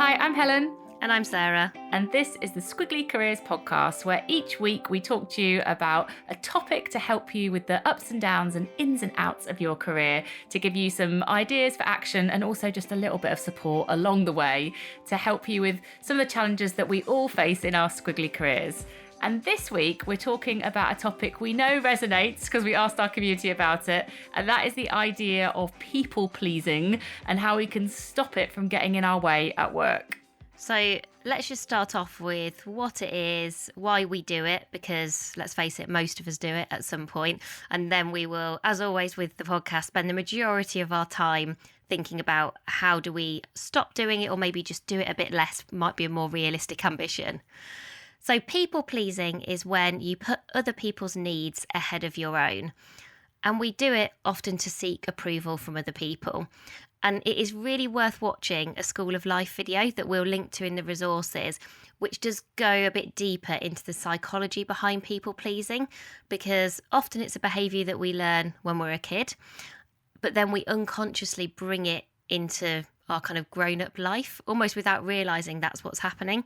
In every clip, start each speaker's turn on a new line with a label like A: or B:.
A: Hi, I'm Helen.
B: And I'm Sarah.
A: And this is the Squiggly Careers podcast, where each week we talk to you about a topic to help you with the ups and downs and ins and outs of your career, to give you some ideas for action and also just a little bit of support along the way to help you with some of the challenges that we all face in our squiggly careers. And this week, we're talking about a topic we know resonates because we asked our community about it. And that is the idea of people pleasing and how we can stop it from getting in our way at work.
B: So let's just start off with what it is, why we do it, because let's face it, most of us do it at some point. And then we will, as always with the podcast, spend the majority of our time thinking about how do we stop doing it, or maybe just do it a bit less, might be a more realistic ambition. So people pleasing is when you put other people's needs ahead of your own. And we do it often to seek approval from other people. And it is really worth watching a School of Life video that we'll link to in the resources, which does go a bit deeper into the psychology behind people pleasing, because often it's a behaviour that we learn when we're a kid, but then we unconsciously bring it into our kind of grown-up life, almost without realising that's what's happening.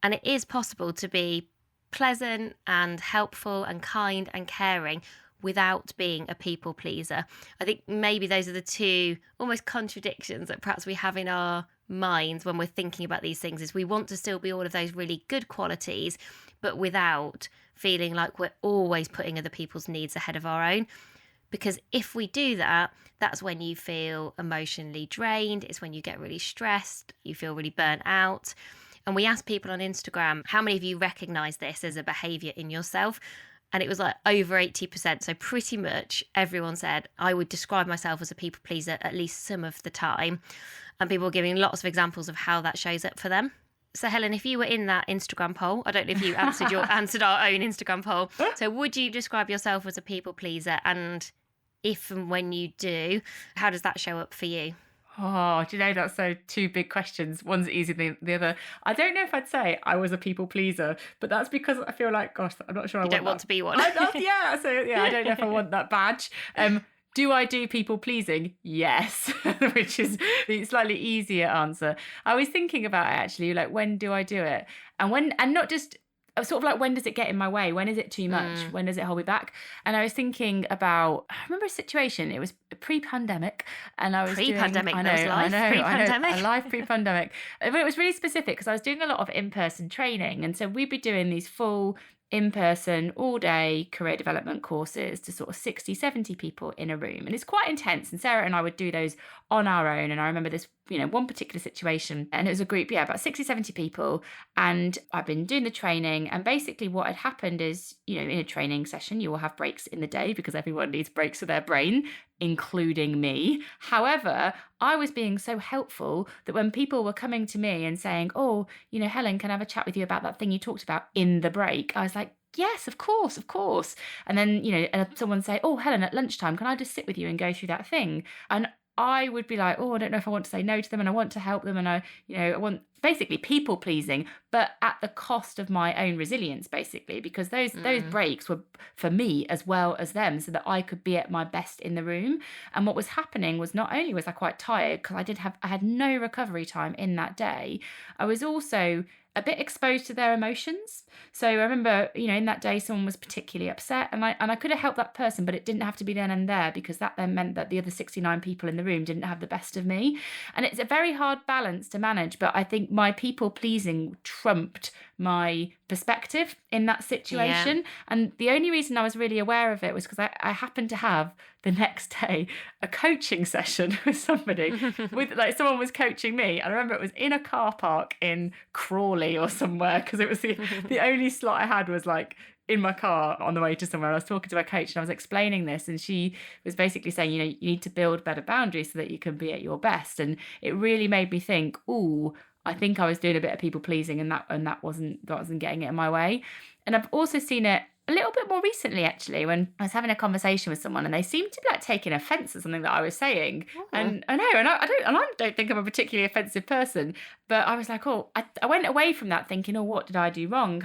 B: And it is possible to be pleasant and helpful and kind and caring without being a people pleaser. I think maybe those are the two almost contradictions that perhaps we have in our minds when we're thinking about these things, is we want to still be all of those really good qualities, but without feeling like we're always putting other people's needs ahead of our own. Because if we do that, that's when you feel emotionally drained. It's when you get really stressed, you feel really burnt out. And we asked people on Instagram, how many of you recognise this as a behaviour in yourself? And it was like over 80%. So pretty much everyone said, I would describe myself as a people pleaser at least some of the time. And people were giving lots of examples of how that shows up for them. So Helen, if you were in that Instagram poll, I don't know if you answered our own Instagram poll. So would you describe yourself as a people pleaser? And if and when you do, how does that show up for you?
A: Oh, do you know, that's so two big questions. One's easier than the other. I don't know if I'd say I was a people pleaser, but that's because I feel like, gosh, I'm not sure
B: you don't want to be one.
A: I don't know if I want that badge. Do I do people pleasing? Yes, which is the slightly easier answer. I was thinking about it actually, like, when do I do it? And not just sort of like, when does it get in my way? When is it too much? When does it hold me back? And I was thinking about, I remember a situation, it was pre-pandemic, and I was
B: pre-pandemic,
A: doing,
B: pre-pandemic.
A: a live pre-pandemic. But it was really specific because I was doing a lot of in-person training. And so we'd be doing these full in-person all-day career development courses to sort of 60, 70 people in a room. And it's quite intense. And Sarah and I would do those on our own. And I remember this, one particular situation, and it was a group, about 60, 70 people. And I've been doing the training. And basically what had happened is, in a training session, you will have breaks in the day because everyone needs breaks for their brain, including me. However, I was being so helpful that when people were coming to me and saying, oh, Helen, can I have a chat with you about that thing you talked about in the break? I was like, yes, of course. And then, and someone say, oh, Helen, at lunchtime, can I just sit with you and go through that thing? And I would be like, oh, I don't know if I want to say no to them, and I want to help them, and I want basically people pleasing, but at the cost of my own resilience, basically, because those breaks were for me as well as them, so that I could be at my best in the room. And what was happening was, not only was I quite tired because I had no recovery time in that day, I was also a bit exposed to their emotions. So I remember, in that day, someone was particularly upset, and I could have helped that person, but it didn't have to be then and there, because that then meant that the other 69 people in the room didn't have the best of me. And it's a very hard balance to manage, but I think my people pleasing trumped my perspective in that situation. Yeah. And the only reason I was really aware of it was because I happened to have the next day a coaching session with somebody someone was coaching me. I remember it was in a car park in Crawley or somewhere, because it was the only slot I had was like in my car on the way to somewhere. I was talking to my coach and I was explaining this, and she was basically saying, you need to build better boundaries so that you can be at your best. And it really made me think, ooh, I think I was doing a bit of people pleasing, and that wasn't getting it in my way. And I've also seen it a little bit more recently, actually, when I was having a conversation with someone and they seemed to be like taking offence at something that I was saying. And I don't think I'm a particularly offensive person, but I was like, I went away from that thinking, what did I do wrong?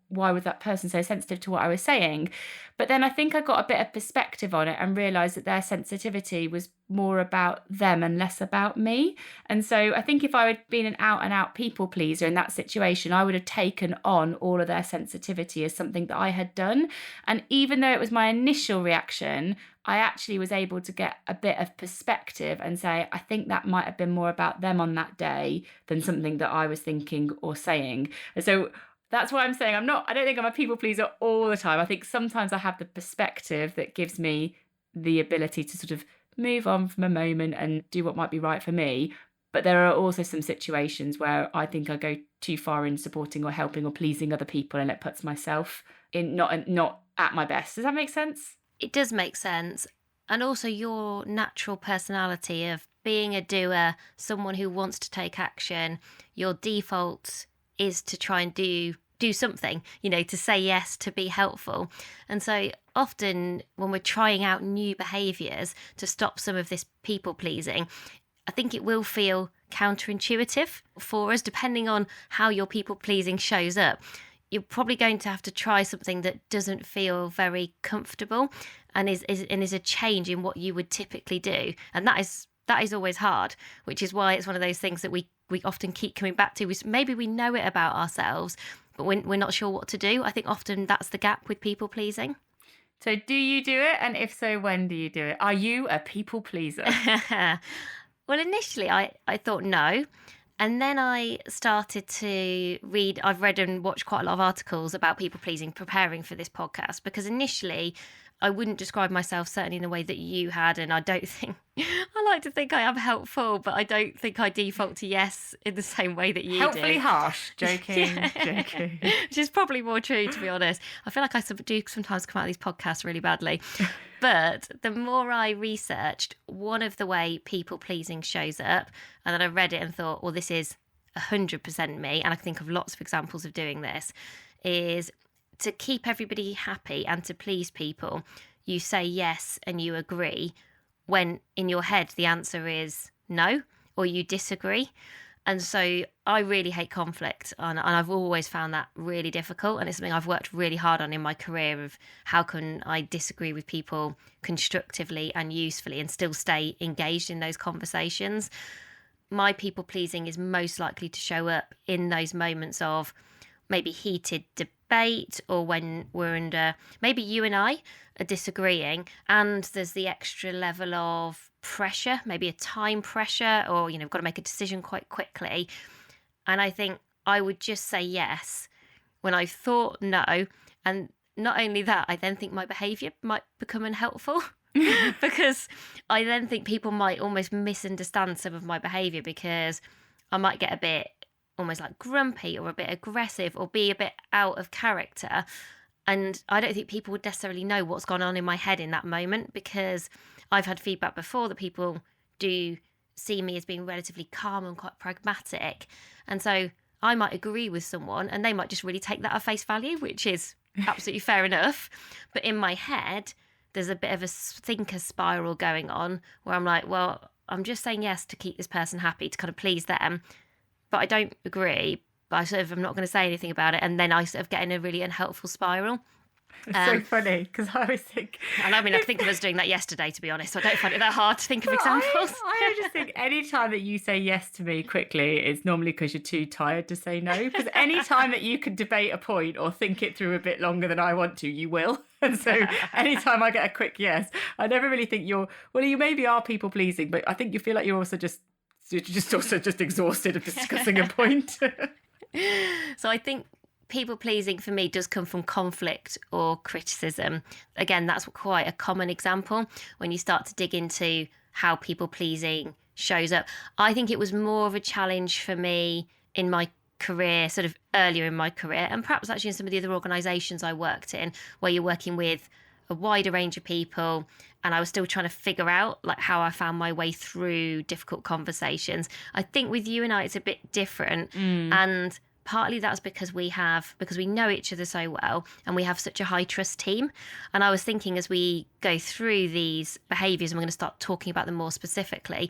A: why was that person so sensitive to what I was saying? But then I think I got a bit of perspective on it and realized that their sensitivity was more about them and less about me. And so I think if I had been an out and out people pleaser in that situation, I would have taken on all of their sensitivity as something that I had done. And even though it was my initial reaction, I actually was able to get a bit of perspective and say, I think that might have been more about them on that day than something that I was thinking or saying. And so that's why I'm saying I don't think I'm a people pleaser all the time. I think sometimes I have the perspective that gives me the ability to sort of move on from a moment and do what might be right for me. But there are also some situations where I think I go too far in supporting or helping or pleasing other people, and it puts myself in not at my best. Does that make sense?
B: It does make sense. And also your natural personality of being a doer, someone who wants to take action, your default is to try and do something, to say yes, to be helpful. And so often when we're trying out new behaviours to stop some of this people pleasing, I think it will feel counterintuitive for us, depending on how your people pleasing shows up. You're probably going to have to try something that doesn't feel very comfortable and is a change in what you would typically do. And that is always hard, which is why it's one of those things that we often keep coming back to. Maybe we know it about ourselves, but we're not sure what to do. I think often that's the gap with people pleasing.
A: So do you do it? And if so, when do you do it? Are you a people pleaser?
B: Well, initially I thought no. And then I started to read. I've read and watched quite a lot of articles about people pleasing preparing for this podcast, because initially I wouldn't describe myself certainly in the way that you had. And I don't think, I like to think I am helpful, but I don't think I default to yes in the same way that you do.
A: Helpfully harsh. Joking.
B: Which is probably more true, to be honest. I feel like I do sometimes come out of these podcasts really badly. But the more I researched, one of the way people pleasing shows up, and then I read it and thought, well, this is 100% me, and I can think of lots of examples of doing this, is to keep everybody happy and to please people. You say yes and you agree when in your head the answer is no, or you disagree. And so I really hate conflict, and I've always found that really difficult, and it's something I've worked really hard on in my career, of how can I disagree with people constructively and usefully and still stay engaged in those conversations. My people pleasing is most likely to show up in those moments of maybe heated debate, or when we're under, maybe you and I are disagreeing and there's the extra level of pressure, maybe a time pressure, or got to make a decision quite quickly. And I think I would just say yes when I thought no. And not only that, I then think my behaviour might become unhelpful because I then think people might almost misunderstand some of my behaviour, because I might get a bit almost like grumpy or a bit aggressive or be a bit out of character. And I don't think people would necessarily know what's gone on in my head in that moment, because I've had feedback before that people do see me as being relatively calm and quite pragmatic. And so I might agree with someone and they might just really take that at face value, which is absolutely fair enough. But in my head, there's a bit of a thinker spiral going on where I'm like, well, I'm just saying yes to keep this person happy, to kind of please them. But I don't agree, but I'm not going to say anything about it. And then I sort of get in a really unhelpful spiral.
A: It's so funny, because I always think...
B: And I mean, I think of us doing that yesterday, to be honest. So I don't find it that hard to think of examples.
A: I just think any time that you say yes to me quickly, it's normally because you're too tired to say no. Because any time that you can debate a point or think it through a bit longer than I want to, you will. And so anytime I get a quick yes, I never really think you maybe are people pleasing, but I think you feel like you're also just exhausted of discussing a point.
B: So I think people pleasing for me does come from conflict or criticism. Again, that's quite a common example when you start to dig into how people pleasing shows up. I think it was more of a challenge for me in my career, sort of earlier in my career, and perhaps actually in some of the other organisations I worked in, where you're working with a wider range of people, and I was still trying to figure out like how I found my way through difficult conversations. I think with you and I, it's a bit different. And partly that's because we know each other so well, and we have such a high trust team. And I was thinking, as we go through these behaviours, and we're going to start talking about them more specifically,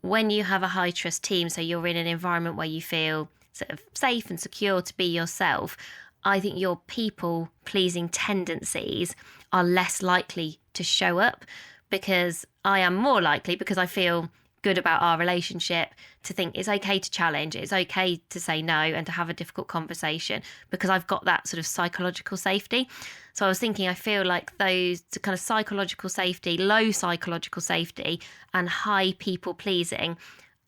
B: when you have a high trust team, so you're in an environment where you feel sort of safe and secure to be yourself, I think your people pleasing tendencies are less likely to show up, because I am more likely, because I feel good about our relationship, to think it's okay to challenge, it's okay to say no and to have a difficult conversation, because I've got that sort of psychological safety. So I was thinking, I feel like those kind of psychological safety, low psychological safety and high people pleasing,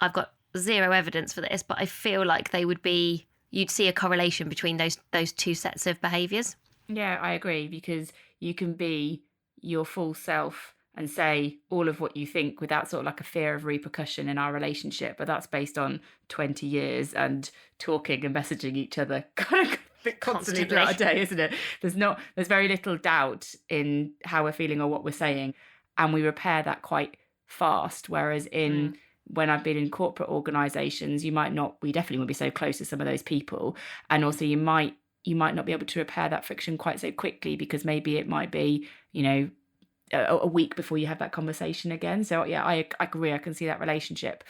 B: I've got zero evidence for this, but I feel like they would be, you'd see a correlation between those two sets of behaviours.
A: Yeah, I agree, because you can be your full self and say all of what you think without sort of like a fear of repercussion in our relationship. But that's based on 20 years and talking and messaging each other kind of constantly throughout a day, isn't it? There's very little doubt in how we're feeling or what we're saying. And we repair that quite fast. Whereas when I've been in corporate organizations, we definitely won't be so close to some of those people. And also you might not be able to repair that friction quite so quickly, because maybe it might be, a week before you have that conversation again. So yeah, I agree. I can see that relationship.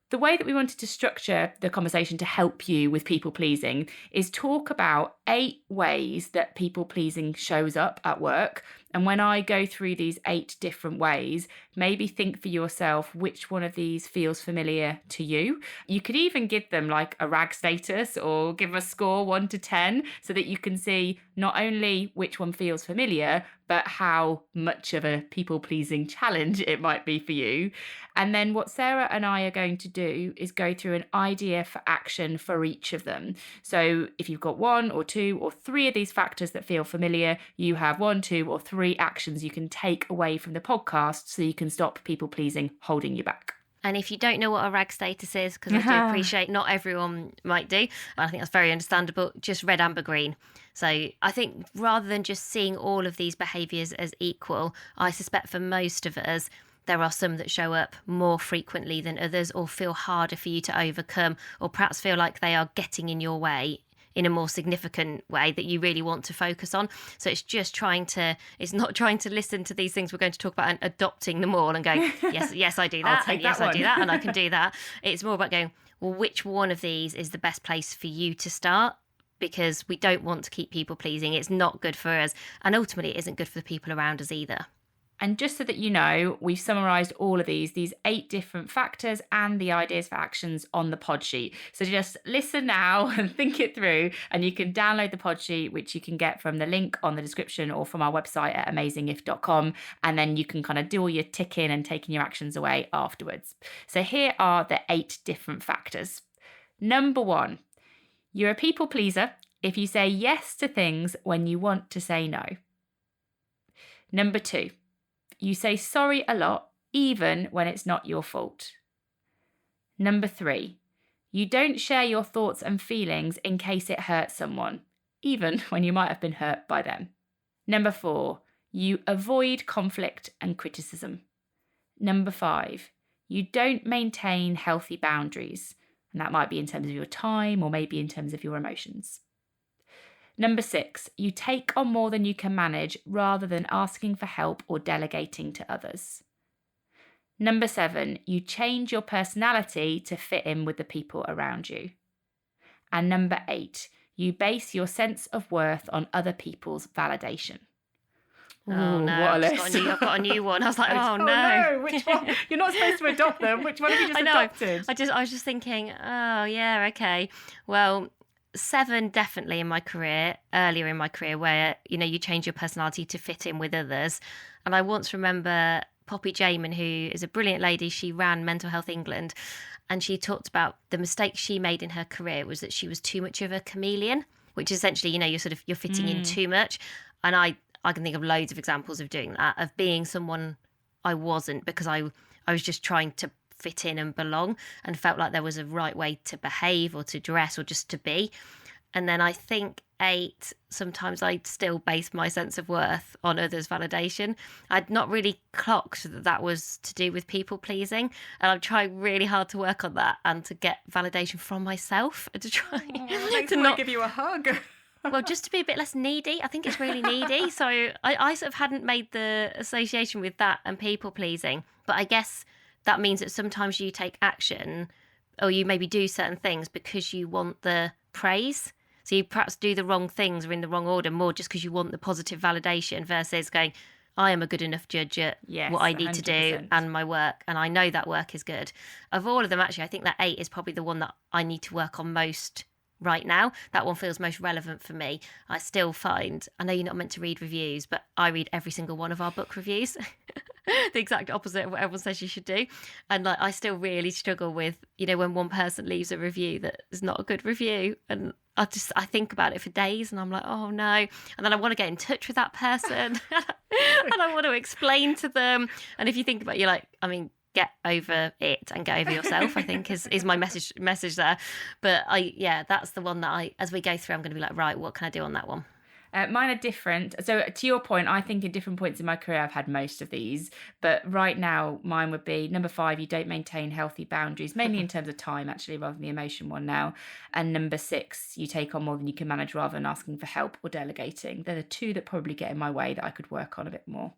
A: The way that we wanted to structure the conversation to help you with people pleasing is talk about 8 ways that people pleasing shows up at work. And when I go through these 8 different ways, maybe think for yourself which one of these feels familiar to you. You could even give them like a rag status or give them a score 1 to 10, so that you can see not only which one feels familiar, but how much of a people pleasing challenge it might be for you. And then what Sarah and I are going to do is go through an idea for action for each of them. So if you've got 1 or 2 or 3 of these factors that feel familiar, you have 1, 2 or 3 actions you can take away from the podcast so you can stop people pleasing holding you back.
B: And if you don't know what a rag status is, because I do appreciate not everyone might do, I think that's very understandable, just red, amber, green. So I think rather than just seeing all of these behaviours as equal, I suspect for most of us, there are some that show up more frequently than others, or feel harder for you to overcome, or perhaps feel like they are getting in your way in a more significant way that you really want to focus on. So it's not trying to listen to these things we're going to talk about and adopting them all and going, yes, I do that, and yes, I do that, and I can do that. It's more about going, well, which one of these is the best place for you to start? Because we don't want to keep people pleasing. It's not good for us. And ultimately, it isn't good for the people around us either.
A: And just so that you know, we've summarised all of these 8 different factors and the ideas for actions on the pod sheet. So just listen now and think it through, and you can download the pod sheet, which you can get from the link on the description or from our website at amazingif.com. And then you can kind of do all your ticking and taking your actions away afterwards. So here are the 8 different factors. Number 1, you're a people pleaser if you say yes to things when you want to say no. Number 2, you say sorry a lot, even when it's not your fault. Number 3, you don't share your thoughts and feelings in case it hurts someone, even when you might have been hurt by them. Number 4, you avoid conflict and criticism. Number 5, you don't maintain healthy boundaries, and that might be in terms of your time or maybe in terms of your emotions. Number 6, you take on more than you can manage rather than asking for help or delegating to others. Number 7, you change your personality to fit in with the people around you. And number 8, you base your sense of worth on other people's validation.
B: Oh no,
A: what a list.
B: I've got a new one. I was like, oh
A: no, which one? You're not supposed to adopt them. Which one have you just adopted?
B: I was just thinking, oh yeah, okay. Well, 7 definitely in my career, earlier in my career, where, you change your personality to fit in with others. And I once remember Poppy Jamin, who is a brilliant lady, she ran Mental Health England, and she talked about the mistake she made in her career was that she was too much of a chameleon, which is essentially, you're fitting in too much. And I can think of loads of examples of doing that, of being someone I wasn't, because I was just trying to fit in and belong, and felt like there was a right way to behave or to dress or just to be. And then I think 8, sometimes I'd still base my sense of worth on others' validation. I'd not really clocked that was to do with people pleasing, and I'm trying really hard to work on that and to get validation from myself and to try
A: to not give you a hug.
B: Well, just to be a bit less needy. I think it's really needy. So I sort of hadn't made the association with that and people pleasing. But I guess that means that sometimes you take action, or you maybe do certain things because you want the praise. So you perhaps do the wrong things or in the wrong order more just because you want the positive validation versus going, I am a good enough judge at what
A: Yes,
B: I need to do
A: 100%.
B: and my work, and I know that work is good. Of all of them, actually, I think that 8 is probably the one that I need to work on most right now. That one feels most relevant for me. I still find, I know you're not meant to read reviews, but I read every single one of our book reviews. The exact opposite of what everyone says you should do. And like, I still really struggle with, when one person leaves a review that is not a good review, and I think about it for days, and I'm like, oh no. And then I want to get in touch with that person and I want to explain to them. And if you think about it, you're like, I mean, get over it and get over yourself, I think is my message there. But that's the one that as we go through, I'm going to be like, right, what can I do on that one?
A: Mine are different. So to your point, I think in different points in my career, I've had most of these. But right now, mine would be number 5, you don't maintain healthy boundaries, mainly in terms of time, actually, rather than the emotion one now. And number 6, you take on more than you can manage rather than asking for help or delegating. They're the 2 that probably get in my way that I could work on a bit more.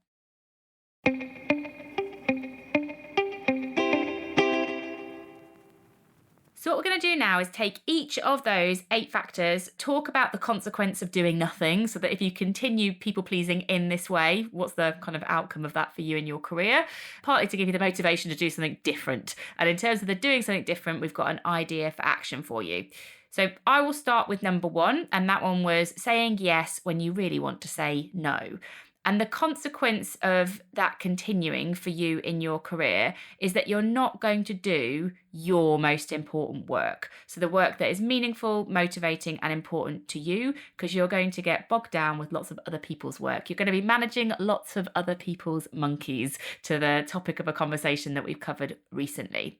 A: So what we're going to do now is take each of those 8 factors, talk about the consequence of doing nothing, so that if you continue people pleasing in this way, what's the kind of outcome of that for you in your career? Partly to give you the motivation to do something different. And in terms of the doing something different, we've got an idea for action for you. So I will start with number 1, and that one was saying yes when you really want to say no. And the consequence of that continuing for you in your career is that you're not going to do your most important work. So the work that is meaningful, motivating, and important to you, because you're going to get bogged down with lots of other people's work. You're going to be managing lots of other people's monkeys, to the topic of a conversation that we've covered recently.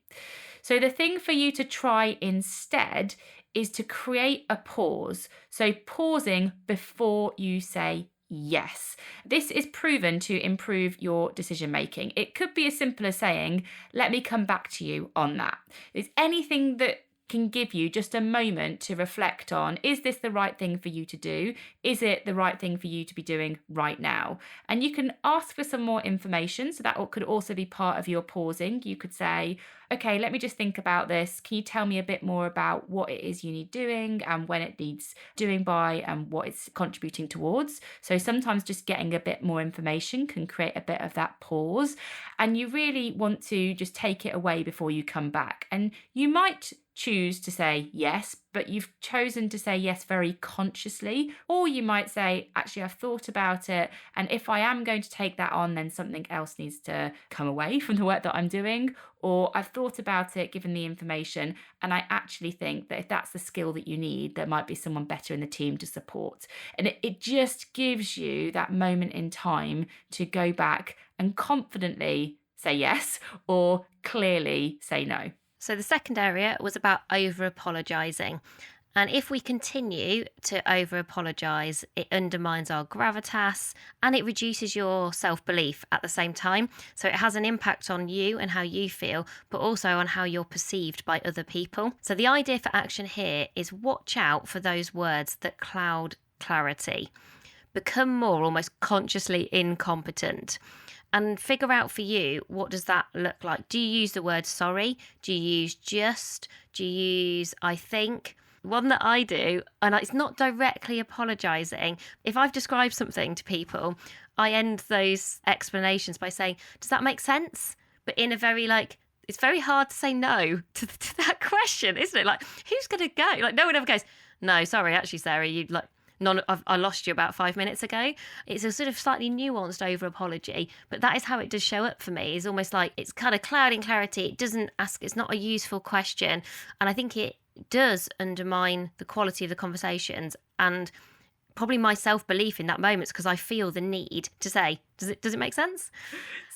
A: So the thing for you to try instead is to create a pause. So pausing before you say yes. This is proven to improve your decision making. It could be as simple as saying, let me come back to you on that. It's anything that can give you just a moment to reflect on, is this the right thing for you to do? Is it the right thing for you to be doing right now? And you can ask for some more information. So that could also be part of your pausing. You could say, okay, let me just think about this. Can you tell me a bit more about what it is you need doing and when it needs doing by and what it's contributing towards? So sometimes just getting a bit more information can create a bit of that pause. And you really want to just take it away before you come back. And you might choose to say yes, but you've chosen to say yes very consciously. Or you might say, actually, I've thought about it. And if I am going to take that on, then something else needs to come away from the work that I'm doing. Or I've thought about it, given the information, and I actually think that if that's the skill that you need, there might be someone better in the team to support. And it just gives you that moment in time to go back and confidently say yes or clearly say no.
B: So the second area was about over-apologising. And if we continue to over-apologise, it undermines our gravitas and it reduces your self-belief at the same time. So it has an impact on you and how you feel, but also on how you're perceived by other people. So the idea for action here is watch out for those words that cloud clarity. Become more almost consciously incompetent. And figure out for you, what does that look like? Do you use the word sorry? Do you use just? Do you use I think? One that I do, and it's not directly apologising. If I've described something to people, I end those explanations by saying, does that make sense? But in a very it's very hard to say no to that question, isn't it? Like, who's going to go? Like, no one ever goes, no, sorry, actually, Sarah, I lost you about 5 minutes ago. It's a sort of slightly nuanced over apology, but that is how it does show up for me. It's almost like it's kind of clouding clarity. It doesn't ask, it's not a useful question. And I think it does undermine the quality of the conversations and probably my self-belief in that moment, because I feel the need to say, does it make sense?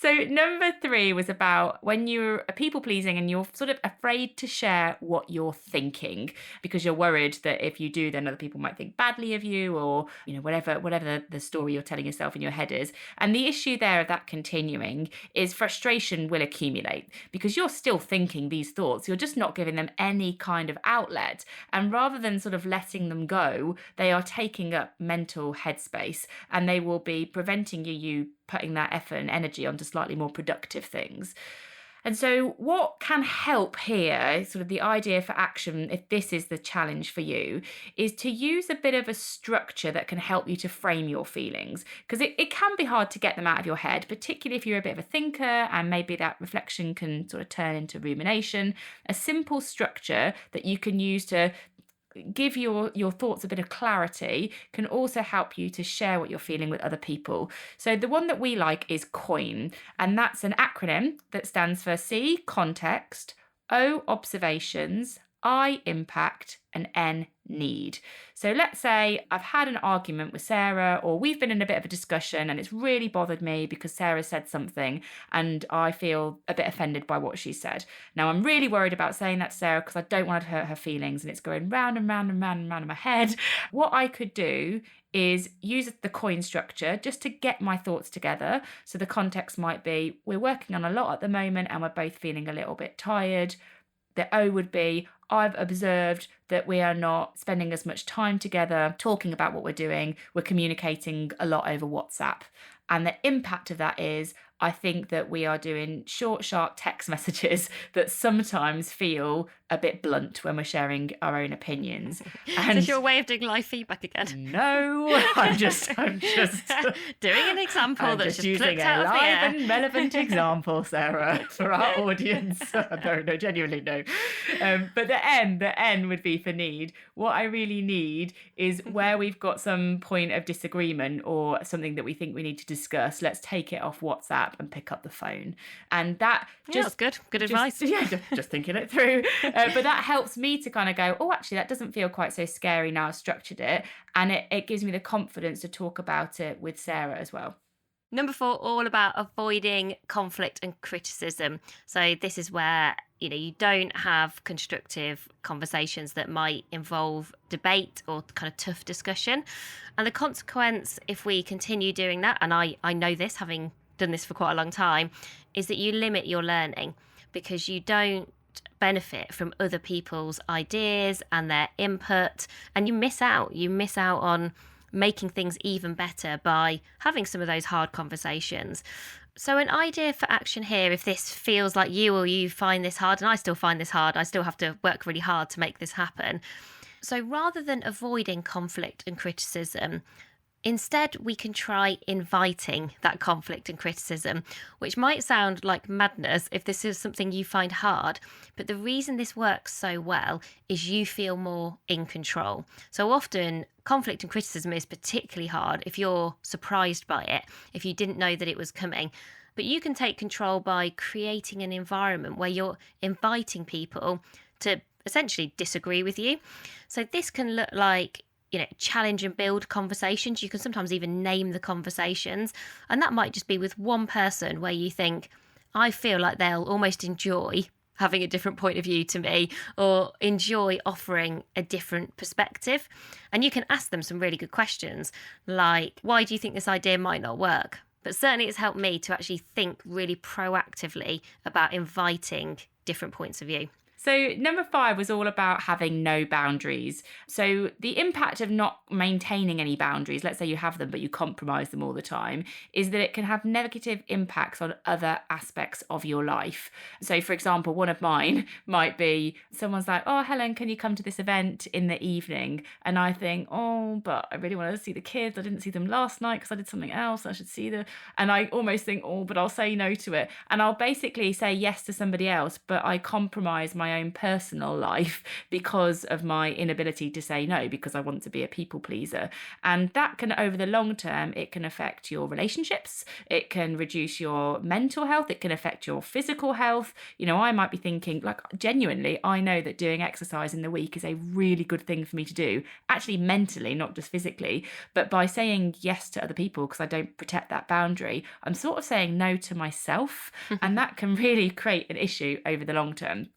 A: So number 3 was about when you're people pleasing and you're sort of afraid to share what you're thinking because you're worried that if you do, then other people might think badly of you, or whatever the story you're telling yourself in your head is. And the issue there of that continuing is frustration will accumulate because you're still thinking these thoughts. You're just not giving them any kind of outlet. And rather than sort of letting them go, they are taking up mental headspace and they will be preventing you putting that effort and energy onto slightly more productive things. And so, what can help here, sort of the idea for action, if this is the challenge for you, is to use a bit of a structure that can help you to frame your feelings. Because it can be hard to get them out of your head, particularly if you're a bit of a thinker and maybe that reflection can sort of turn into rumination. A simple structure that you can use to give your thoughts a bit of clarity can also help you to share what you're feeling with other people. So the one that we like is COIN, and that's an acronym that stands for C, context, O, observations, I, impact, and N, need. So let's say I've had an argument with Sarah, or we've been in a bit of a discussion and it's really bothered me because Sarah said something and I feel a bit offended by what she said. Now I'm really worried about saying that to Sarah because I don't want to hurt her feelings, and it's going round and round and round and round in my head. What I could do is use the COIN structure just to get my thoughts together. So the context might be, we're working on a lot at the moment and we're both feeling a little bit tired. The O would be, I've observed that we are not spending as much time together talking about what we're doing. We're communicating a lot over WhatsApp. And the impact of that is, I think that we are doing short, sharp text messages that sometimes feel a bit blunt when we're sharing our own opinions.
B: And is this your way of doing live feedback again?
A: No, I'm just
B: doing an example that's just
A: using
B: clipped
A: a
B: out of the
A: live
B: air.
A: and relevant example, Sarah, for our audience. No, genuinely no. But the N would be for need. What I really need is where we've got some point of disagreement or something that we think we need to discuss, let's take it off WhatsApp and pick up the phone. And that
B: that's good advice.
A: Yeah, just thinking it through. But that helps me to kind of go, oh, actually, that doesn't feel quite so scary now I've structured it. And it gives me the confidence to talk about it with Sarah as well.
B: Number 4, all about avoiding conflict and criticism. So this is where, you don't have constructive conversations that might involve debate or kind of tough discussion. And the consequence, if we continue doing that, and I know this, having done this for quite a long time, is that you limit your learning because you don't benefit from other people's ideas and their input, and you miss out on making things even better by having some of those hard conversations. So an idea for action here, if this feels like you or you find this hard, and I still find this hard, I still have to work really hard to make this happen. So rather than avoiding conflict and criticism, instead, we can try inviting that conflict and criticism, which might sound like madness if this is something you find hard. But the reason this works so well is you feel more in control. So often, conflict and criticism is particularly hard if you're surprised by it, if you didn't know that it was coming. But you can take control by creating an environment where you're inviting people to essentially disagree with you. So this can look like challenge and build conversations. You can sometimes even name the conversations. And that might just be with one person where you think, I feel like they'll almost enjoy having a different point of view to me or enjoy offering a different perspective. And you can ask them some really good questions like, why do you think this idea might not work? But certainly it's helped me to actually think really proactively about inviting different points of view.
A: So number 5 was all about having no boundaries. So the impact of not maintaining any boundaries, let's say you have them but you compromise them all the time, is that it can have negative impacts on other aspects of your life. So for example, one of mine might be someone's like, oh, Helen, can you come to this event in the evening? And I think, oh, but I really want to see the kids. I didn't see them last night because I did something else. I should see them. And I almost think, oh, but I'll say no to it. And I'll basically say yes to somebody else, but I compromise my own personal life because of my inability to say no, because I want to be a people pleaser. And that can, over the long term, it can affect your relationships, it can reduce your mental health, it can affect your physical health. I might be thinking, like, genuinely, I know that doing exercise in the week is a really good thing for me to do, actually mentally, not just physically. But by saying yes to other people because I don't protect that boundary, I'm sort of saying no to myself. And that can really create an issue over the long term.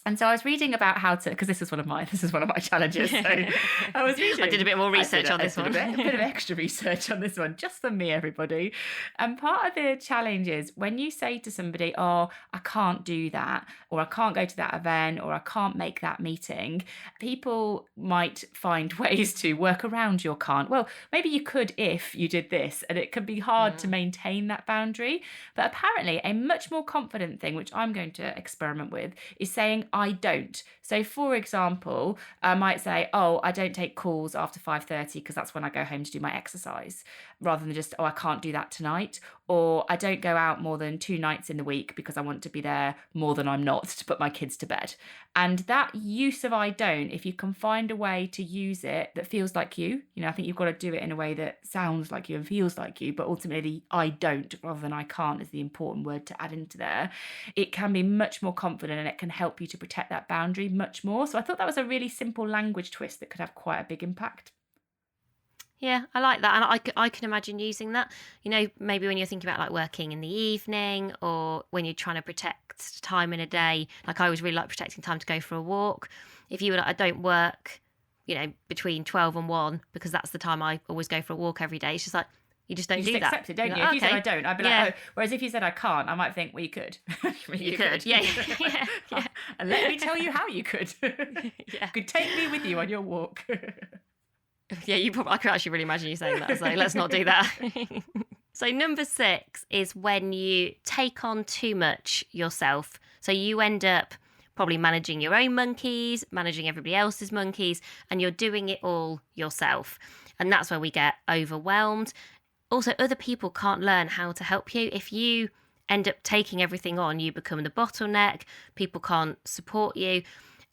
A: And so I was reading about how to, because this is one of my challenges. So I was reading.
B: I did a bit more research on this one.
A: A bit of extra research on this one, just for me, everybody. And part of the challenge is when you say to somebody, oh, I can't do that, or I can't go to that event, or I can't make that meeting, people might find ways to work around your can't. Well, maybe you could if you did this, and it can be hard to maintain that boundary. But apparently a much more confident thing, which I'm going to experiment with, is saying I don't. So for example, I might say, oh, I don't take calls after 5:30 because that's when I go home to do my exercise, rather than just, oh, I can't do that tonight. Or I don't go out more than 2 nights in the week because I want to be there more than I'm not to put my kids to bed. And that use of I don't, if you can find a way to use it that feels like you, I think you've got to do it in a way that sounds like you and feels like you, but ultimately I don't rather than I can't is the important word to add into there. It can be much more confident and it can help you to protect that boundary much more. So I thought that was a really simple language twist that could have quite a big impact.
B: Yeah, I like that. And I can imagine using that, maybe when you're thinking about like working in the evening or when you're trying to protect time in a day. Like I always really like protecting time to go for a walk. If you were like, I don't work, between 12 and 1 because that's the time I always go for a walk every day. It's just like, you just don't do that.
A: Accept it, don't you? If you said I don't, I'd be like, oh. Whereas if you said I can't, I might think, well, you could.
B: you could. Yeah.
A: And let me tell you how you could. You could take me with you on your walk.
B: Yeah, I could actually really imagine you saying that. So let's not do that. So number 6 is when you take on too much yourself. So you end up probably managing your own monkeys, managing everybody else's monkeys, and you're doing it all yourself. And that's where we get overwhelmed. Also, other people can't learn how to help you. If you end up taking everything on, you become the bottleneck, people can't support you,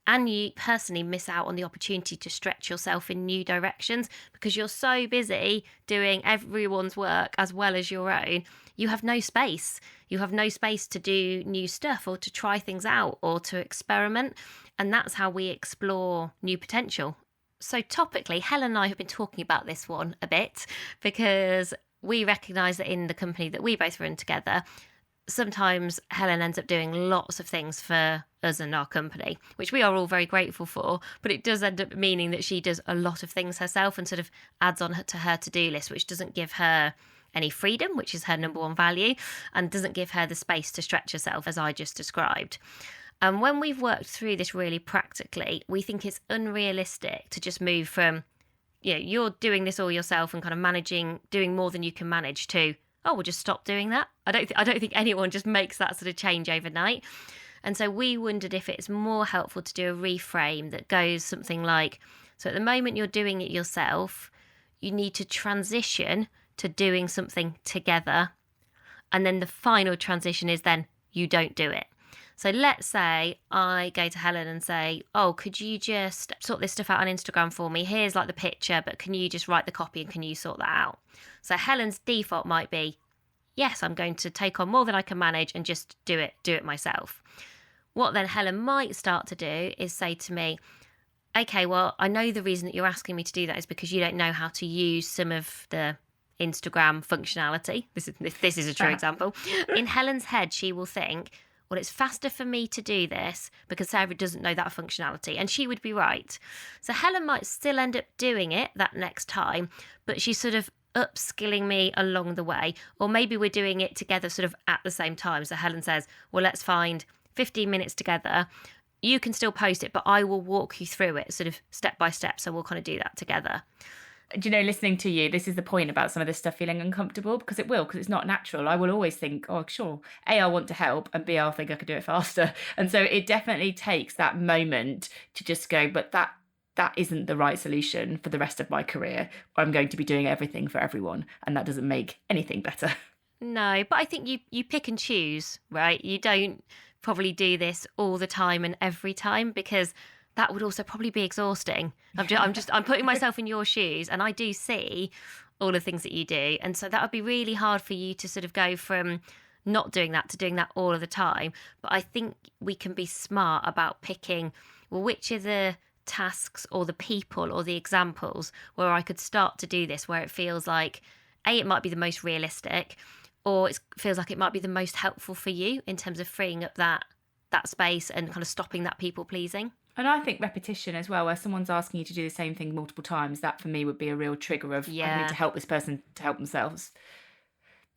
B: and you personally miss out on the opportunity to stretch yourself in new directions because you're so busy doing everyone's work as well as your own. You have no space. You have no space to do new stuff or to try things out or to experiment. And that's how we explore new potential. So topically, Helen and I have been talking about this one a bit because we recognise that in the company that we both run together, sometimes Helen ends up doing lots of things for us and our company, which we are all very grateful for, but it does end up meaning that she does a lot of things herself and sort of adds on to her to-do list, which doesn't give her any freedom, which is her number one value, and doesn't give her the space to stretch herself, as I just described. And when we've worked through this really practically, we think it's unrealistic to just move from, you're doing this all yourself and kind of doing more than you can manage to, oh, we'll just stop doing that. I don't think anyone just makes that sort of change overnight. And so we wondered if it's more helpful to do a reframe that goes something like, so at the moment you're doing it yourself, you need to transition to doing something together. And then the final transition is then you don't do it. So let's say I go to Helen and say, oh, could you just sort this stuff out on Instagram for me? Here's like the picture, but can you just write the copy and can you sort that out? So Helen's default might be, yes, I'm going to take on more than I can manage and just do it myself. What then Helen might start to do is say to me, okay, well, I know the reason that you're asking me to do that is because you don't know how to use some of the Instagram functionality. This is a true example. In Helen's head, she will think, well, it's faster for me to do this because Sarah doesn't know that functionality. And she would be right. So Helen might still end up doing it that next time, but she's sort of upskilling me along the way. Or maybe we're doing it together sort of at the same time. So Helen says, well, let's find 15 minutes together. You can still post it, but I will walk you through it sort of step by step. So we'll kind of do that together.
A: Do you know, listening to you, this is the point about some of this stuff feeling uncomfortable because it's not natural. I will always think, oh, sure, A, I want to help, and B, I'll think I could do it faster. And so it definitely takes that moment to just go, but that isn't the right solution for the rest of my career. I'm going to be doing everything for everyone, and that doesn't make anything better.
B: No, but I think you pick and choose, right? You don't probably do this all the time and every time because that would also probably be exhausting. I'm putting myself in your shoes and I do see all the things that you do. And so that would be really hard for you to sort of go from not doing that to doing that all of the time. But I think we can be smart about picking, well, which are the tasks or the people or the examples where I could start to do this, where it feels like, A, it might be the most realistic, or it feels like it might be the most helpful for you in terms of freeing up that that space and kind of stopping that people pleasing.
A: And I think repetition as well, where someone's asking you to do the same thing multiple times, that for me would be a real trigger of I need to help this person to help themselves.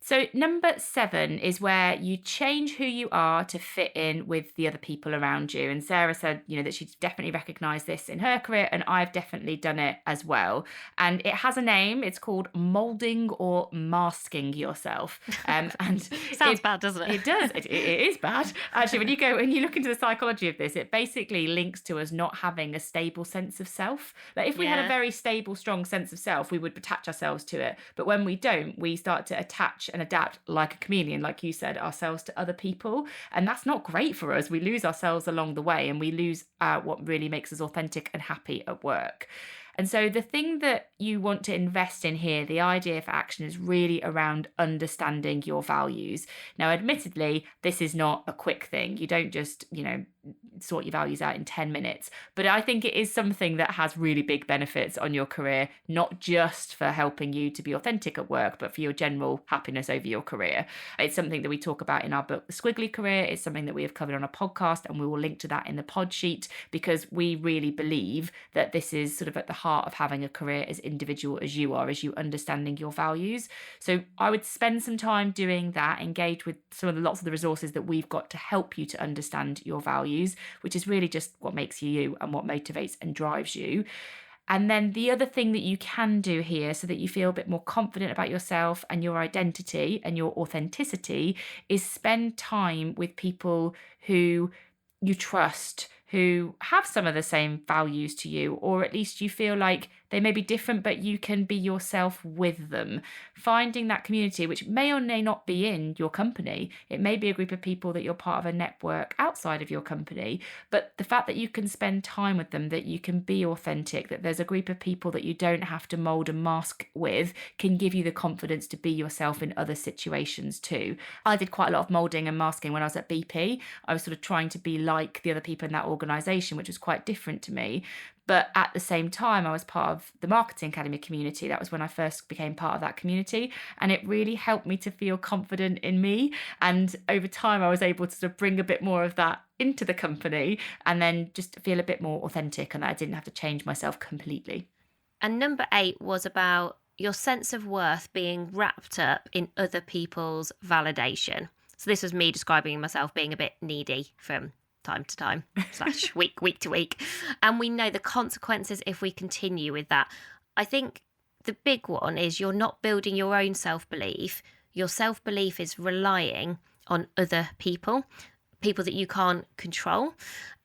A: So number 7 is where you change who you are to fit in with the other people around you. And Sarah said, that she's definitely recognised this in her career, and I've definitely done it as well. And it has a name. It's called moulding or masking yourself. And
B: sounds bad, doesn't it?
A: It does. It is bad. Actually, when you look into the psychology of this, it basically links to us not having a stable sense of self. Like if we had a very stable, strong sense of self, we would attach ourselves to it. But when we don't, we start to attach and adapt like a chameleon, like you said, ourselves to other people. And that's not great for us. We lose ourselves along the way, and we lose what really makes us authentic and happy at work. And so the thing that you want to invest in here, the idea for action, is really around understanding your values. Now, admittedly, this is not a quick thing. You don't just, sort your values out in 10 minutes. But I think it is something that has really big benefits on your career, not just for helping you to be authentic at work, but for your general happiness over your career. It's something that we talk about in our book, The Squiggly Career. It's something that we have covered on a podcast, and we will link to that in the pod sheet, because we really believe that this is sort of at the heart of having a career as individual as you are, as you understanding your values. So I would spend some time doing that, engage with lots of the resources that we've got to help you to understand your values, which is really just what makes you you and what motivates and drives you. And then the other thing that you can do here, so that you feel a bit more confident about yourself and your identity and your authenticity, is spend time with people who you trust, who have some of the same values to you, or at least you feel like they may be different, but you can be yourself with them. Finding that community, which may or may not be in your company. It may be a group of people that you're part of a network outside of your company, but the fact that you can spend time with them, that you can be authentic, that there's a group of people that you don't have to mold and mask with, can give you the confidence to be yourself in other situations too. I did quite a lot of molding and masking when I was at BP. I was sort of trying to be like the other people in that organisation, which was quite different to me. But at the same time, I was part of the Marketing Academy community. That was when I first became part of that community. And it really helped me to feel confident in me. And over time, I was able to sort of bring a bit more of that into the company, and then just feel a bit more authentic, and that I didn't have to change myself completely.
B: And number 8 was about your sense of worth being wrapped up in other people's validation. So this was me describing myself being a bit needy from time to time / week to week. And we know the consequences if we continue with that. I think the big one is you're not building your own self-belief. Your self-belief is relying on other people that you can't control.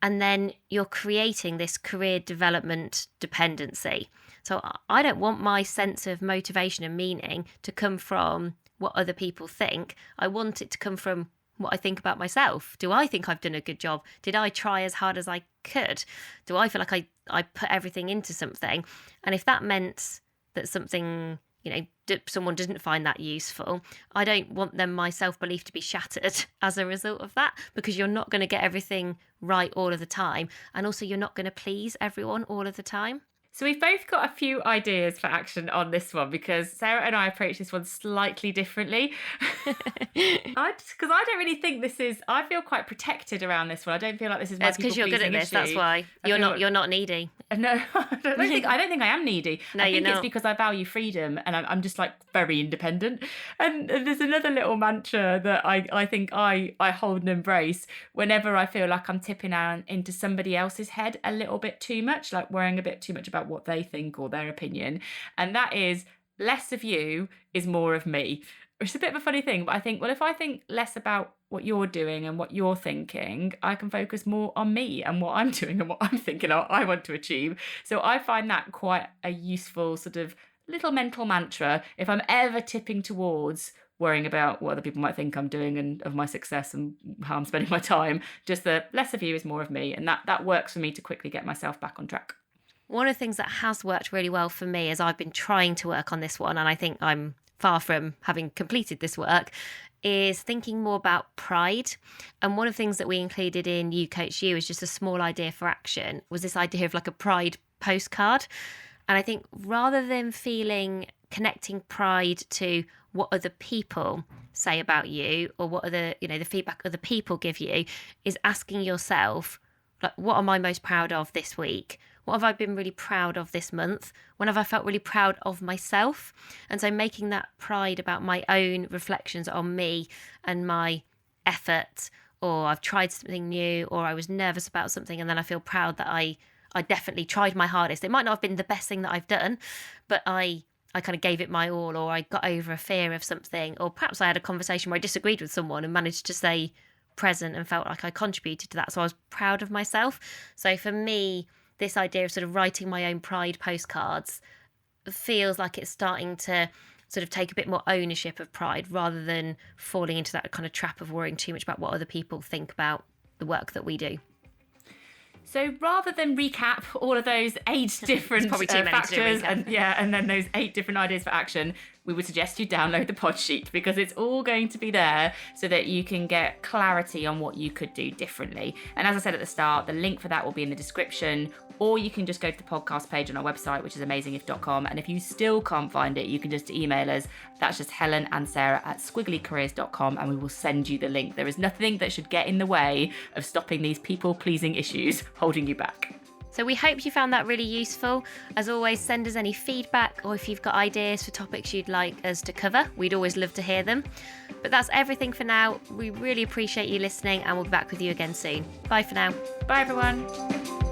B: And then you're creating this career development dependency. So I don't want my sense of motivation and meaning to come from what other people think. I want it to come from what I think about myself. Do I think I've done a good job? Did I try as hard as I could? Do I feel like I put everything into something? And if that meant that something, someone didn't find that useful, I don't want my self-belief to be shattered as a result of that, because you're not going to get everything right all of the time. And also you're not going to please everyone all of the time.
A: So we've both got a few ideas for action on this one, because Sarah and I approach this one slightly differently. Because I don't really think this is, I feel quite protected around this one. I don't feel like this is my
B: It's because you're good at this, issue. That's why. You're not needy.
A: No, I don't think I am needy.
B: No,
A: I think
B: you're not.
A: It's because I value freedom, and I'm just like very independent. And there's another little mantra that I think I hold and embrace whenever I feel like I'm tipping out into somebody else's head a little bit too much, like worrying a bit too much about what they think or their opinion. And that is, less of you is more of me. Which is a bit of a funny thing, but I think, well, if I think less about what you're doing and what you're thinking, I can focus more on me and what I'm doing and what I'm thinking I want to achieve. So I find that quite a useful sort of little mental mantra if I'm ever tipping towards worrying about what other people might think I'm doing and of my success and how I'm spending my time. Just the less of you is more of me. And that works for me to quickly get myself back on track.
B: One of the things that has worked really well for me as I've been trying to work on this one, and I think I'm far from having completed this work, is thinking more about pride. And one of the things that we included in You Coach You is just a small idea for action, was this idea of like a pride postcard. And I think rather than feeling connecting pride to what other people say about you, or what other, the feedback other people give you, is asking yourself, like, what am I most proud of this week? What have I been really proud of this month? When have I felt really proud of myself? And so making that pride about my own reflections on me and my effort, or I've tried something new, or I was nervous about something, and then I feel proud that I definitely tried my hardest. It might not have been the best thing that I've done, but I kind of gave it my all, or I got over a fear of something, or perhaps I had a conversation where I disagreed with someone and managed to stay present and felt like I contributed to that. So I was proud of myself. So for me, this idea of sort of writing my own pride postcards feels like it's starting to sort of take a bit more ownership of pride, rather than falling into that kind of trap of worrying too much about what other people think about the work that we do.
A: So rather than recap all of those 8 different factors and then those 8 different ideas for action, we would suggest you download the pod sheet, because it's all going to be there so that you can get clarity on what you could do differently. And as I said at the start, the link for that will be in the description, or you can just go to the podcast page on our website, which is amazingif.com. And if you still can't find it, you can just email us. That's just Helen and Sarah at squigglycareers.com, and we will send you the link. There is nothing that should get in the way of stopping these people-pleasing issues holding you back.
B: So we hope you found that really useful. As always, send us any feedback, or if you've got ideas for topics you'd like us to cover, we'd always love to hear them. But that's everything for now. We really appreciate you listening, and we'll be back with you again soon. Bye for now.
A: Bye, everyone.